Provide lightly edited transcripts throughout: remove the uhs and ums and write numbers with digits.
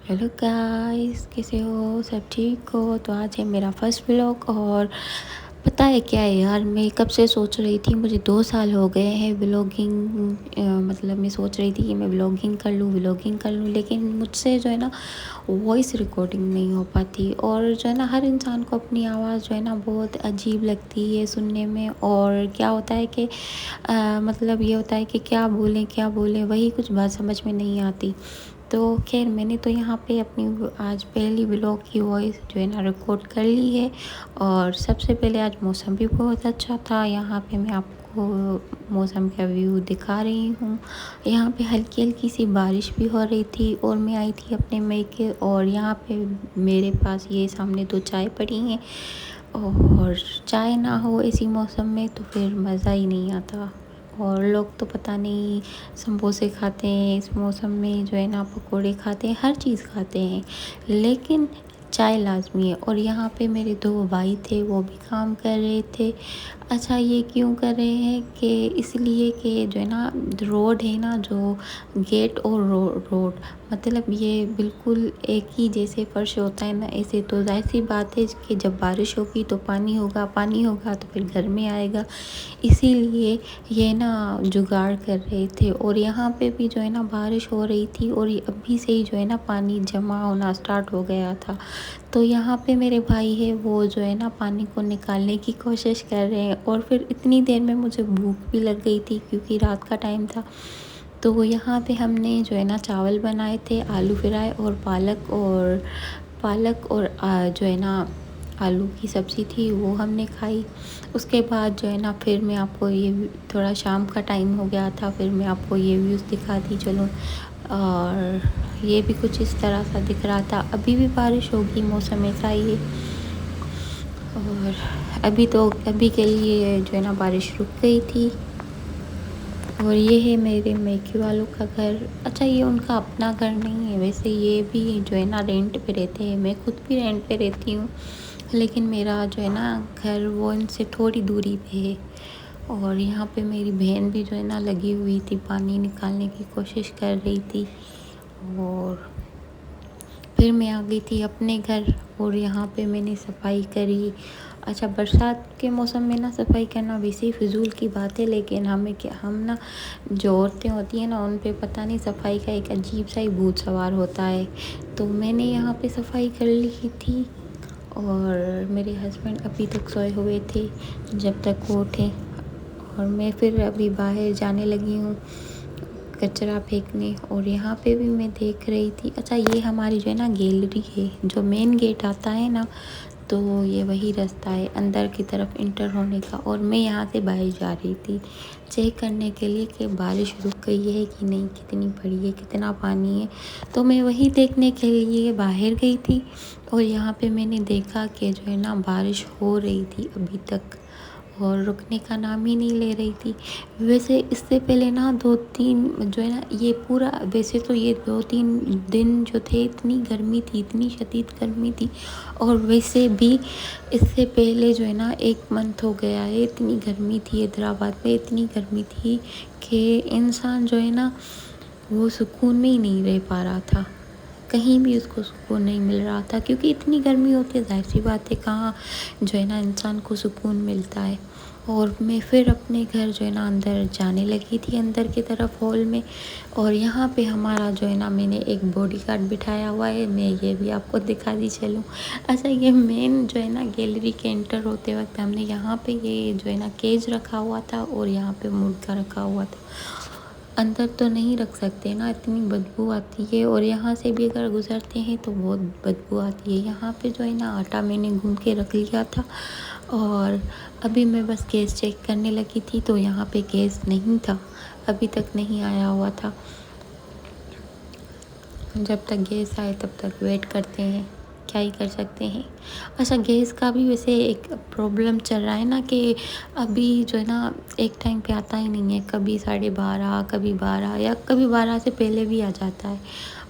Hello guys, कैसे हो? सब ठीक हो? तो आज है मेरा फर्स्ट व्लॉग। और पता है क्या है यार, मैं कब से सोच रही थी, मुझे 2 साल हो गए हैं व्लॉगिंग। मतलब मैं सोच रही थी कि मैं व्लॉगिंग कर लूँ, लेकिन मुझसे जो है ना वॉइस रिकॉर्डिंग नहीं हो पाती। और जो है ना हर इंसान को अपनी आवाज़ जो है ना बहुत अजीब लगती है सुनने में। और क्या होता है कि मतलब ये होता है कि क्या बोलें वही कुछ बात समझ में नहीं आती। तो खैर, मैंने तो यहाँ पे अपनी आज पहली व्लॉग की वॉइस जो है ना रिकॉर्ड कर ली है। और सबसे पहले आज मौसम भी बहुत अच्छा था। यहाँ पे मैं आपको मौसम का व्यू दिखा रही हूँ। यहाँ पे हल्की हल्की सी बारिश भी हो रही थी और मैं आई थी अपने मैके। और यहाँ पे मेरे पास ये सामने 2 चाय पड़ी हैं। और चाय ना हो इसी मौसम में तो फिर मज़ा ही नहीं आता। और लोग तो पता नहीं समोसे खाते हैं इस मौसम में, जो है ना पकोड़े खाते हैं, हर चीज़ खाते हैं, लेकिन चाय लाज़मी है। और यहाँ पे मेरे 2 भाई थे, वो भी काम कर रहे थे। अच्छा, ये क्यों कर रहे हैं कि इसलिए कि जो है ना रोड है ना, जो गेट और रोड मतलब ये बिल्कुल एक ही जैसे फर्श होता है ना, ऐसे। तो जाहिर सी बात है कि जब बारिश होगी तो पानी होगा तो फिर घर में आएगा। इसीलिए ये ना जुगाड़ कर रहे थे। और यहाँ पे भी जो है ना बारिश हो रही थी और ये अभी से ही जो है ना पानी जमा होना स्टार्ट हो गया था। तो यहाँ पे मेरे भाई है, वो जो है ना पानी को निकालने की कोशिश कर रहे हैं। और फिर इतनी देर में मुझे भूख भी लग गई थी क्योंकि रात का टाइम था। तो यहाँ पे हमने जो है ना चावल बनाए थे, आलू फ्राई और पालक और जो है ना आलू की सब्ज़ी थी, वो हमने खाई। उसके बाद जो है ना फिर मैं आपको ये थोड़ा शाम का टाइम हो गया था, फिर मैं आपको ये व्यूज़ दिखा दी चलो। और ये भी कुछ इस तरह सा दिख रहा था। अभी भी बारिश होगी, मौसम ऐसा ही है। और अभी के लिए जो है ना बारिश रुक गई थी। और ये है मेरे मैके वालों का घर। अच्छा, ये उनका अपना घर नहीं है वैसे, ये भी जो है ना रेंट पे रहते हैं। मैं खुद भी रेंट पे रहती हूँ, लेकिन मेरा जो है ना घर वो इनसे थोड़ी दूरी पे है। और यहाँ पे मेरी बहन भी जो है ना लगी हुई थी, पानी निकालने की कोशिश कर रही थी। और फिर मैं आ गई थी अपने घर और यहाँ पे मैंने सफाई करी। अच्छा, बरसात के मौसम में ना सफाई करना वैसे ही फिजूल की बात है, लेकिन हम ना जो औरतें होती हैं ना, उन पे पता नहीं सफाई का एक अजीब सा ही भूत सवार होता है। तो मैंने यहाँ पे सफाई कर ली थी। और मेरे हस्बैंड अभी तक सोए हुए थे जब तक वो उठे। और मैं फिर अभी बाहर जाने लगी हूँ कचरा फेंकने। और यहाँ पे भी मैं देख रही थी। अच्छा, ये हमारी जो है ना गैलरी है, जो मेन गेट आता है ना, तो ये वही रास्ता है अंदर की तरफ इंटर होने का। और मैं यहाँ से बाहर जा रही थी चेक करने के लिए कि बारिश रुक गई है कि नहीं, कितनी बड़ी है, कितना पानी है। तो मैं वही देखने के लिए बाहर गई थी। और यहाँ पे मैंने देखा कि जो है ना बारिश हो रही थी अभी तक, और रुकने का नाम ही नहीं ले रही थी। वैसे इससे पहले ना 2-3 जो है ना ये पूरा, वैसे तो ये 2-3 दिन जो थे इतनी गर्मी थी, इतनी शदीद गर्मी थी। और वैसे भी इससे पहले जो है ना 1 मंथ हो गया है, इतनी गर्मी थी हैदराबाद में, इतनी गर्मी थी कि इंसान जो है ना वो सुकून में ही नहीं रह पा रहा था। कहीं भी उसको सुकून नहीं मिल रहा था, क्योंकि इतनी गर्मी होती है, जाहिर सी बात है कहाँ जो है ना इंसान को सुकून मिलता है। और मैं फिर अपने घर जो है ना अंदर जाने लगी थी, अंदर की तरफ हॉल में। और यहाँ पे हमारा जो है ना मैंने एक बॉडीगार्ड बिठाया हुआ है, मैं ये भी आपको दिखा दी चलूँ। अच्छा, ये मेन जो है ना गैलरी के एंटर होते वक्त हमने यहाँ पे ये जो है ना केज रखा हुआ था और यहाँ पे मुर्गा रखा हुआ था। अंदर तो नहीं रख सकते ना, इतनी बदबू आती है। और यहाँ से भी अगर गुज़रते हैं तो बहुत बदबू आती है। यहाँ पे जो है ना आटा मैंने गूँध के रख लिया था। और अभी मैं बस गैस चेक करने लगी थी, तो यहाँ पे गैस नहीं था, अभी तक नहीं आया हुआ था। जब तक गैस आए तब तक वेट करते हैं, क्या ही कर सकते हैं। अच्छा, गैस का भी वैसे एक प्रॉब्लम चल रहा है ना कि अभी जो है ना एक टाइम पे आता ही नहीं है, कभी 12:30, कभी 12, या कभी 12 से पहले भी आ जाता है।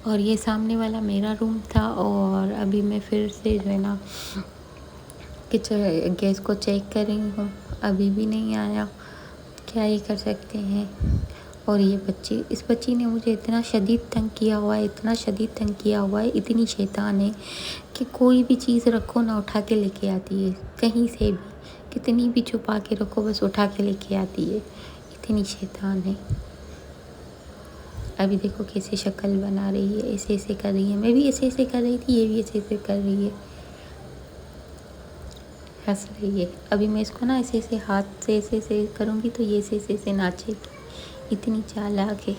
और ये सामने वाला मेरा रूम था, और अभी मैं फिर से जो है ना किचन गैस को चेक कर रही हूँ, अभी भी नहीं आया, क्या ही कर सकते हैं। और ये बच्ची, इस बच्ची ने मुझे इतना शदीद तंग किया हुआ है, इतना शदीद तंग किया हुआ है, इतनी शैतान है कि कोई भी चीज़ रखो ना उठा के लेके आती है, कहीं से भी, कितनी भी छुपा के रखो बस उठा के लेके आती है, इतनी शैतान है। अभी देखो कैसे शक्ल बना रही है, ऐसे ऐसे कर रही है, मैं भी ऐसे ऐसे कर रही थी, ये भी ऐसे ऐसे कर रही है, हंस रही है। अभी मैं इसको ना ऐसे ऐसे हाथ से ऐसे ऐसे करूँगी तो ये ऐसे ऐसे ऐसे नाचेगी, इतनी चालाक है।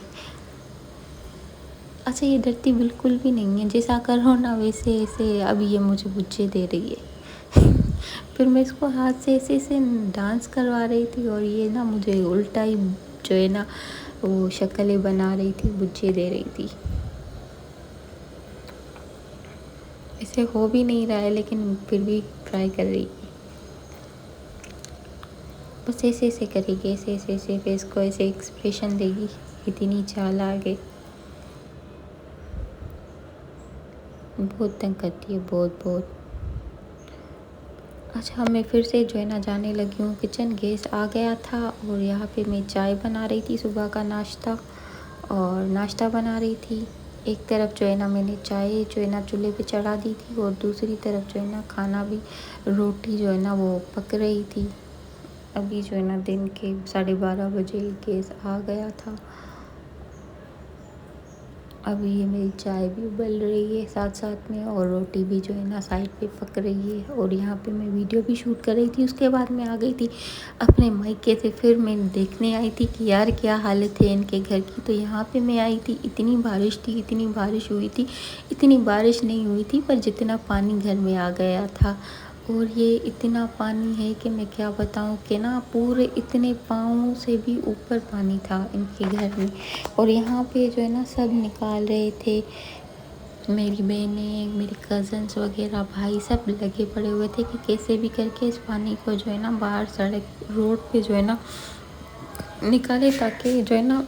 अच्छा, ये डरती बिल्कुल भी नहीं है, जैसा करो ना वैसे ऐसे। अभी ये मुझे बुच्चे दे रही है फिर मैं इसको हाथ से ऐसे ऐसे डांस करवा रही थी और ये ना मुझे उल्टा ही जो है ना वो शक्लें बना रही थी, बुच्चे दे रही थी। इसे हो भी नहीं रहा है लेकिन फिर भी ट्राई कर रही है। बस ऐसे ऐसे करेगी, ऐसे ऐसे ऐसे फेस को ऐसे एक्सप्रेशन देगी, इतनी चालाक है, बहुत तंग करती है, बहुत बहुत। अच्छा, मैं फिर से जो है ना जाने लगी हूँ किचन। गैस आ गया था और यहाँ पे मैं चाय बना रही थी, सुबह का नाश्ता, और नाश्ता बना रही थी। एक तरफ जो है ना मैंने चाय जो है ना चूल्हे पे चढ़ा दी थी और दूसरी तरफ जो है ना खाना भी, रोटी जो है ना वो पक रही थी। अभी जो है ना दिन के 12:30 बजे गैस आ गया था। अभी ये मेरी चाय भी उबल रही है साथ साथ में, और रोटी भी जो है ना साइड पे पक रही है, और यहाँ पे मैं वीडियो भी शूट कर रही थी। उसके बाद मैं आ गई थी अपने मायके से, फिर मैं देखने आई थी कि यार क्या हालत है इनके घर की। तो यहाँ पे मैं आई थी, इतनी बारिश थी, इतनी बारिश हुई थी, इतनी बारिश नहीं हुई थी पर जितना पानी घर में आ गया था। और ये इतना पानी है कि मैं क्या बताऊँ कि ना पूरे इतने पाँव से भी ऊपर पानी था इनके घर में। और यहाँ पे जो है ना सब निकाल रहे थे, मेरी बहनें, मेरे कज़न्स वगैरह, भाई सब लगे पड़े हुए थे कि कैसे भी करके इस पानी को जो है ना बाहर सड़क रोड पे जो है ना निकाले, ताकि जो है ना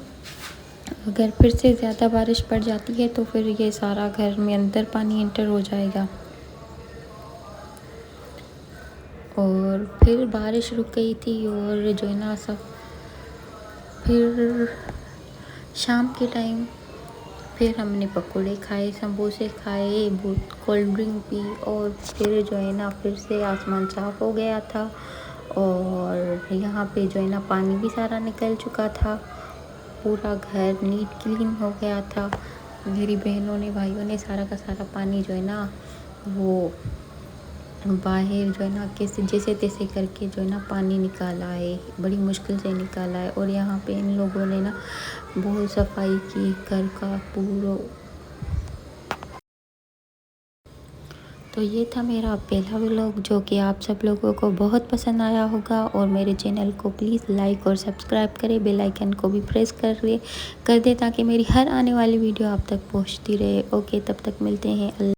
अगर फिर से ज़्यादा बारिश पड़ जाती है तो फिर ये सारा घर में अंदर पानी एंटर हो जाएगा। और फिर बारिश रुक गई थी और जो है ना सब, फिर शाम के टाइम फिर हमने पकोड़े खाए, समोसे खाए, बहुत कोल्ड ड्रिंक पी, और फिर जो है ना फिर से आसमान साफ़ हो गया था और यहाँ पे जो है ना पानी भी सारा निकल चुका था, पूरा घर नीट क्लीन हो गया था। मेरी बहनों ने, भाइयों ने सारा का सारा पानी जो है ना वो बाहर जो है ना कैसे जैसे तैसे करके जो है ना पानी निकाला है, बड़ी मुश्किल से निकाला है। और यहाँ पे इन लोगों ने ना बहुत सफाई की घर का पूरा। तो ये था मेरा पहला व्लॉग जो कि आप सब लोगों को बहुत पसंद आया होगा। और मेरे चैनल को प्लीज़ लाइक और सब्सक्राइब करें, बेल आइकन को भी प्रेस कर दे ताकि मेरी हर आने वाली वीडियो आप तक पहुंचती रहे। ओके, तब तक मिलते हैं।